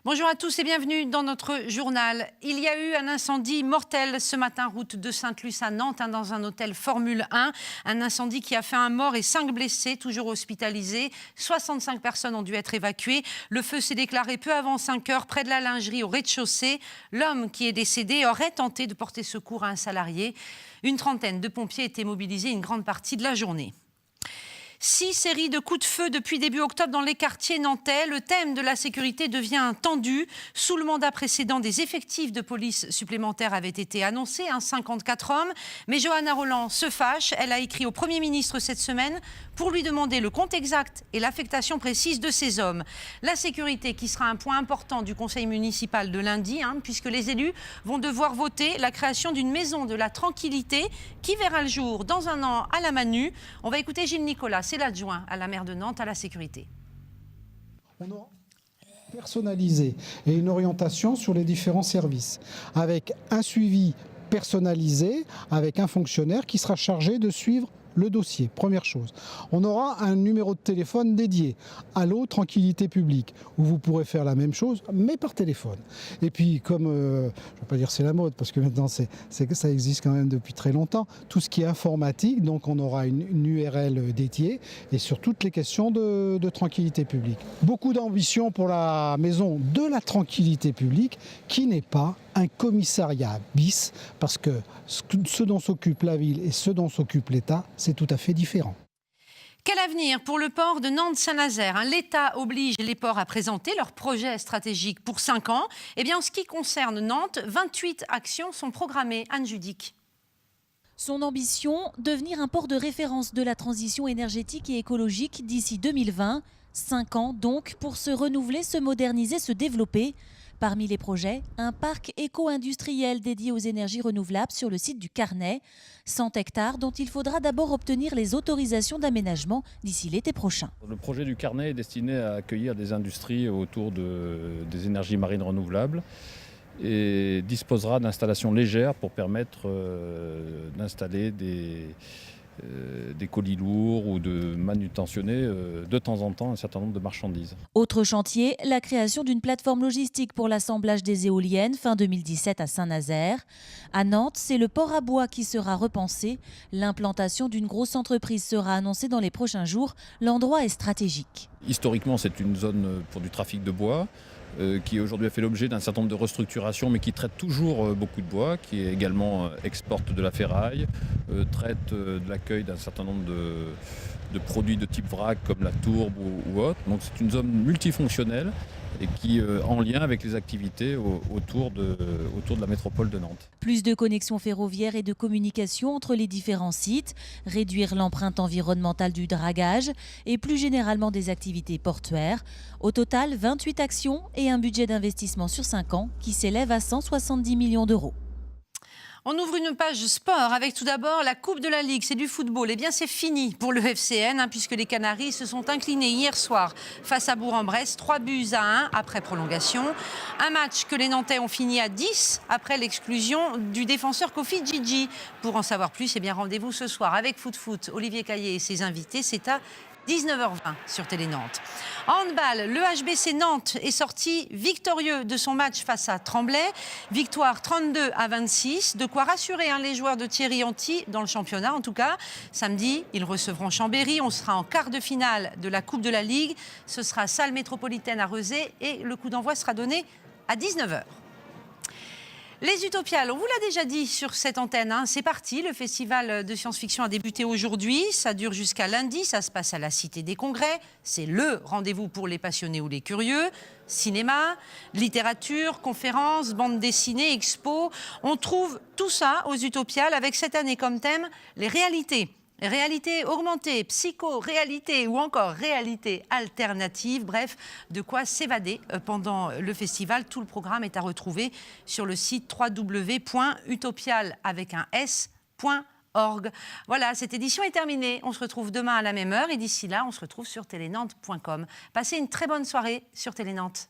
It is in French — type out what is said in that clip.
Bonjour à tous et bienvenue dans notre journal. Il y a eu un incendie mortel ce matin, route de Sainte-Luce à Nantes, dans un hôtel Formule 1. Un incendie qui a fait un mort et 5 blessés, toujours hospitalisés. 65 personnes ont dû être évacuées. Le feu s'est déclaré peu avant 5 heures près de la lingerie au rez-de-chaussée. L'homme qui est décédé aurait tenté de porter secours à un salarié. Une trentaine de pompiers étaient mobilisés une grande partie de la journée. 6 séries de coups de feu depuis début octobre dans les quartiers nantais. Le thème de la sécurité devient tendu. Sous le mandat précédent, des effectifs de police supplémentaires avaient été annoncés, 54 hommes. Mais Johanna Rolland se fâche. Elle a écrit au Premier ministre cette semaine pour lui demander le compte exact et l'affectation précise de ces hommes. La sécurité qui sera un point important du conseil municipal de lundi, puisque les élus vont devoir voter la création d'une maison de la tranquillité qui verra le jour dans un an à la Manu. On va écouter Gilles Nicolas. C'est l'adjoint à la maire de Nantes à la sécurité. On aura personnalisé et une orientation sur les différents services, avec un suivi personnalisé, avec un fonctionnaire qui sera chargé de suivre le dossier, première chose. On aura un numéro de téléphone dédié, Allo Tranquillité Publique, où vous pourrez faire la même chose, mais par téléphone. Et puis, comme, je ne vais pas dire c'est la mode, parce que maintenant ça existe quand même depuis très longtemps, tout ce qui est informatique, donc on aura une URL dédiée, et sur toutes les questions de tranquillité publique. Beaucoup d'ambition pour la maison de la tranquillité publique, qui n'est pas un commissariat bis, parce que ce dont s'occupe la ville et ce dont s'occupe l'État, c'est tout à fait différent. Quel avenir pour le port de Nantes-Saint-Nazaire? L'État oblige les ports à présenter leur projet stratégique pour 5 ans. Eh bien, en ce qui concerne Nantes, 28 actions sont programmées. Anne Judic. Son ambition, devenir un port de référence de la transition énergétique et écologique d'ici 2020. 5 ans donc pour se renouveler, se moderniser, se développer. Parmi les projets, un parc éco-industriel dédié aux énergies renouvelables sur le site du Carnet. 100 hectares dont il faudra d'abord obtenir les autorisations d'aménagement d'ici l'été prochain. Le projet du Carnet est destiné à accueillir des industries autour des énergies marines renouvelables et disposera d'installations légères pour permettre d'installer des colis lourds ou de manutentionner de temps en temps un certain nombre de marchandises. Autre chantier, la création d'une plateforme logistique pour l'assemblage des éoliennes fin 2017 à Saint-Nazaire. À Nantes, c'est le port à bois qui sera repensé. L'implantation d'une grosse entreprise sera annoncée dans les prochains jours. L'endroit est stratégique. Historiquement, c'est une zone pour du trafic de bois qui aujourd'hui a fait l'objet d'un certain nombre de restructurations, mais qui traite toujours beaucoup de bois, qui également exporte de la ferraille, traite de l'accueil d'un certain nombre de produits de type vrac comme la tourbe ou autre. Donc c'est une zone multifonctionnelle et qui en lien avec les activités autour de la métropole de Nantes. Plus de connexions ferroviaires et de communication entre les différents sites, réduire l'empreinte environnementale du dragage et plus généralement des activités portuaires. Au total, 28 actions et un budget d'investissement sur 5 ans qui s'élève à 170 millions d'euros. On ouvre une page sport avec tout d'abord la Coupe de la Ligue, c'est du football. Eh bien, c'est fini pour le FCN puisque les Canaries se sont inclinés hier soir face à Bourg-en-Bresse, 3-1 après prolongation. Un match que les Nantais ont fini à 10 après l'exclusion du défenseur Kofi Djidji. Pour en savoir plus, eh bien, rendez-vous ce soir avec Foot. Olivier Caillé et ses invités, c'est à 19h20 sur Télé Nantes. En handball, le HBC Nantes est sorti victorieux de son match face à Tremblay. Victoire 32-26. De quoi rassurer les joueurs de Thierry Anti dans le championnat en tout cas. Samedi, ils recevront Chambéry. On sera en quart de finale de la Coupe de la Ligue. Ce sera salle métropolitaine à Rezé et le coup d'envoi sera donné à 19h. Les Utopiales, on vous l'a déjà dit sur cette antenne, c'est parti. Le festival de science-fiction a débuté aujourd'hui. Ça dure jusqu'à lundi. Ça se passe à la Cité des Congrès. C'est le rendez-vous pour les passionnés ou les curieux. Cinéma, littérature, conférences, bande dessinée, expo. On trouve tout ça aux Utopiales avec cette année comme thème les réalités. Réalité augmentée, psycho-réalité ou encore réalité alternative, bref, de quoi s'évader pendant le festival. Tout le programme est à retrouver sur le site www.utopial.org. Voilà, cette édition est terminée. On se retrouve demain à la même heure et d'ici là, on se retrouve sur telenantes.com. Passez une très bonne soirée sur Télé Nantes.